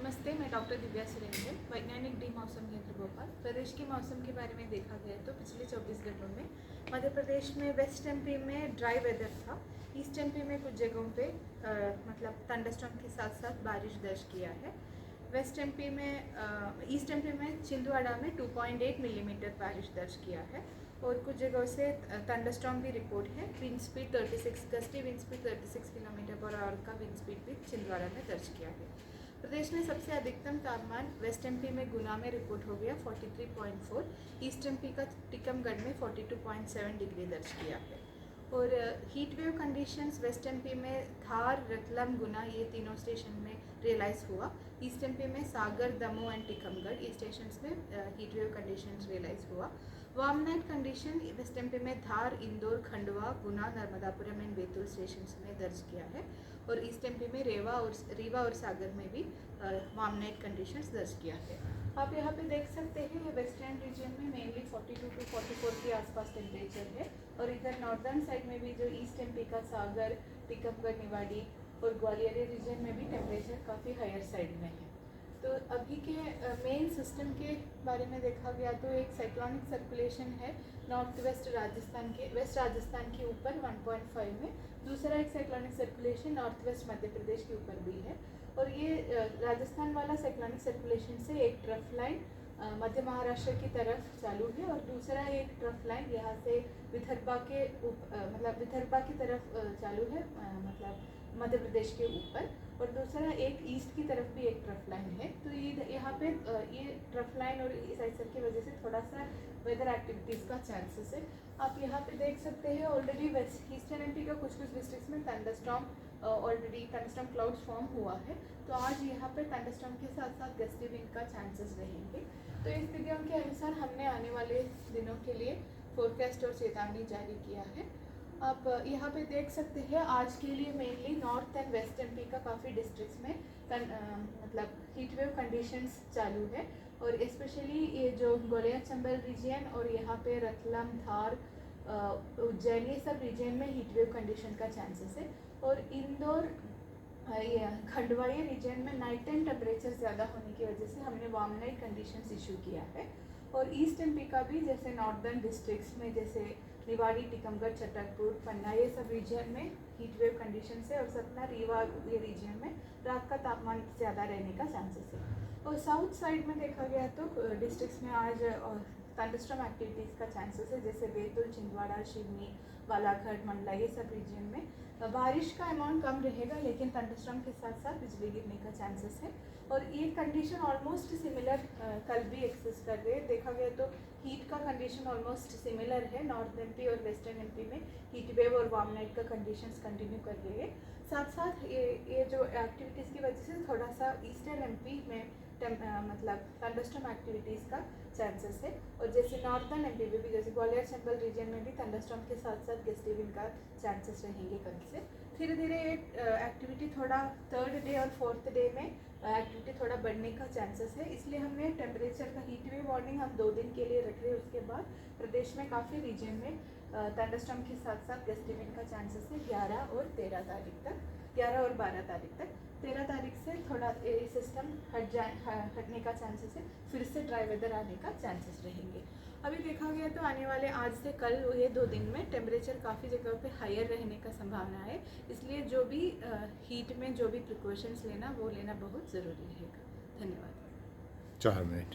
नमस्ते, मैं डॉक्टर दिव्या सुरेंद्र, वैज्ञानिक डी मौसम केंद्र भोपाल। प्रदेश के मौसम के बारे में देखा गया तो पिछले 24 घंटों में मध्य प्रदेश में वेस्ट एमपी में ड्राई वेदर था। ईस्ट एमपी में कुछ जगहों पे मतलब थंडरस्टॉर्म के साथ साथ बारिश दर्ज किया है। वेस्ट एमपी में ईस्ट एमपी में छिंदवाड़ा में 2.8 मिलीमीटर बारिश दर्ज किया है और कुछ जगहों से थंडरस्टॉर्म भी रिपोर्ट है। Wind speed 36 gusty wind speed 36 kilometre per hour का विंड स्पीड भी छिंदवाड़ा में दर्ज किया है। प्रदेश में सबसे अधिकतम तापमान वेस्ट एमपी में गुना में रिपोर्ट हो गया 43.4, ईस्ट एमपी का टीकमगढ़ में 42.7 डिग्री दर्ज किया है। और heat wave conditions waste MP में धार, रतलाम, गुना ये तीनों स्टेशन में रियलाइज़ हुआ। ईस्ट एमपी में सागर, दमोह एंड टीकमगढ़ ये स्टेशंस में हीट वेव कंडीशंस रियलाइज़ हुआ। Warm night condition waste MP में धार, इंदौर, खंडवा, गुना, नर्मदापुरम एंड बैतूल स्टेशंस में दर्ज किया है और ईस्ट एमपी में रीवा और सागर में भी वार्म नाइट कंडीशंस दर्ज किया है। आप यहाँ पे देख सकते हैं वेस्टर्न रीजन में मेनली 42 टू 44 के आसपास टेम्परेचर है और इधर नॉर्दर्न साइड में भी जो ईस्ट एमपी का सागर, टीकमगढ़, निवाड़ी और ग्वालियर रीजन में भी टेम्परेचर काफ़ी हायर साइड में है। तो अभी के मेन सिस्टम के बारे में देखा गया तो एक साइक्लोनिक सर्कुलेशन है नॉर्थ वेस्ट राजस्थान के ऊपर 1.5 में। दूसरा एक cyclonic circulation north west Madhya Pradesh के ऊपर भी है और ये राजस्थान वाला साइक्लोनिक सर्कुलेशन से एक ट्रफ लाइन मध्य महाराष्ट्र की तरफ चालू है और दूसरा एक ट्रफ लाइन यहाँ से विदर्भा की तरफ चालू है मतलब मध्य प्रदेश के ऊपर और दूसरा एक ईस्ट की तरफ भी एक ट्रफ लाइन है। तो ये यहाँ पे ये ट्रफ लाइन और इस आइसर की वजह से थोड़ा सा वेदर एक्टिविटीज़ का चांसेस है। आप यहाँ पे देख सकते हैं ऑलरेडी वेस्ट ईस्टर्न एमपी का कुछ डिस्ट्रिक्ट्स में thunderstorm already thunderstorm clouds form हुआ है। तो आज यहाँ पे थंडरस्टॉर्म के साथ साथ गस्टी विंड का चांसेस रहेंगे। तो इस स्थितियों के अनुसार हमने आने वाले दिनों के लिए फोरकास्ट और चेतावनी जारी किया है। आप यहाँ पे देख सकते हैं आज के लिए mainly north and waste MP का काफ़ी डिस्ट्रिक्ट्स में मतलब हीट वेव कंडीशंस चालू है और स्पेशली ये जो ग्वालियर चंबल रीजन और यहाँ पे रतलाम, धार, उज्जैन ये सब रीजन में हीट वेव कंडीशन का चांसेस है और इंदौर, खंडवा ये रीजन में नाइट टाइम टेम्परेचर ज़्यादा होने की वजह से हमने वार्म नाइट कंडीशंस इशू किया है। और ईस्ट एमपी का भी जैसे नॉर्दर्न डिस्ट्रिक्ट्स में जैसे निवाड़ी, टीकमगढ़, छतरपुर, पन्ना ये सब रीजन में हीट वेव कंडीशन है और सतना, रीवा ये रीजन में रात का तापमान ज़्यादा रहने का चांसेस है। और साउथ साइड में देखा गया तो डिस्ट्रिक्ट्स में आज थंडरस्टॉर्म एक्टिविटीज़ का चांसेस है जैसे बैतूल, छिंदवाड़ा, सिवनी, बालाघाट, मंडला ये सब रीजन में बारिश का अमाउंट कम रहेगा लेकिन थंडरस्टॉर्म के साथ साथ बिजली गिरने का चांसेस है। और ये कंडीशन ऑलमोस्ट सिमिलर कल भी एक्सिस्ट कर रहे हैं। देखा गया तो हीट का कंडीशन ऑलमोस्ट सिमिलर है नॉर्थ एमपी और वेस्टर्न एमपी में हीट वेव और वार्म नाइट का कंडीशंस कंटिन्यू कर रहे हैं। साथ साथ ये जो एक्टिविटीज़ की वजह से थोड़ा सा ईस्टर्न एमपी में मतलब थंडरस्टॉर्म एक्टिविटीज़ का चांसेस है और जैसे नॉर्थर्न एमपी में भी जैसे ग्वालियर चंबल रीजन में भी थंडरस्टॉर्म के साथ साथ गस्टी विंड का चांसेस रहेंगे कल से। धीरे धीरे एक्टिविटी थोड़ा थर्ड डे और फोर्थ डे में एक्टिविटी थोड़ा बढ़ने का चांसेस है, इसलिए हमने टेम्परेचर का हीट वेव वार्निंग हम 2 दिन के लिए रख रहे हैं। उसके बाद प्रदेश में काफ़ी रीजन में थंडरस्टॉर्म के साथ साथ गस्टी विंड का चांसेस है 11 और 13 तारीख तक, 11 और 12 तारीख तक। 13 तारीख से थोड़ा सिस्टम हटने का चांसेस है, फिर से ड्राई वेदर आने का चांसेस रहेंगे। अभी देखा गया तो आने वाले आज से कल ये 2 दिन में टेम्परेचर काफ़ी जगह पे हायर रहने का संभावना है, इसलिए जो भी हीट में जो भी प्रिकॉशंस लेना वो लेना बहुत ज़रूरी रहेगा। धन्यवाद। 4 मिनट।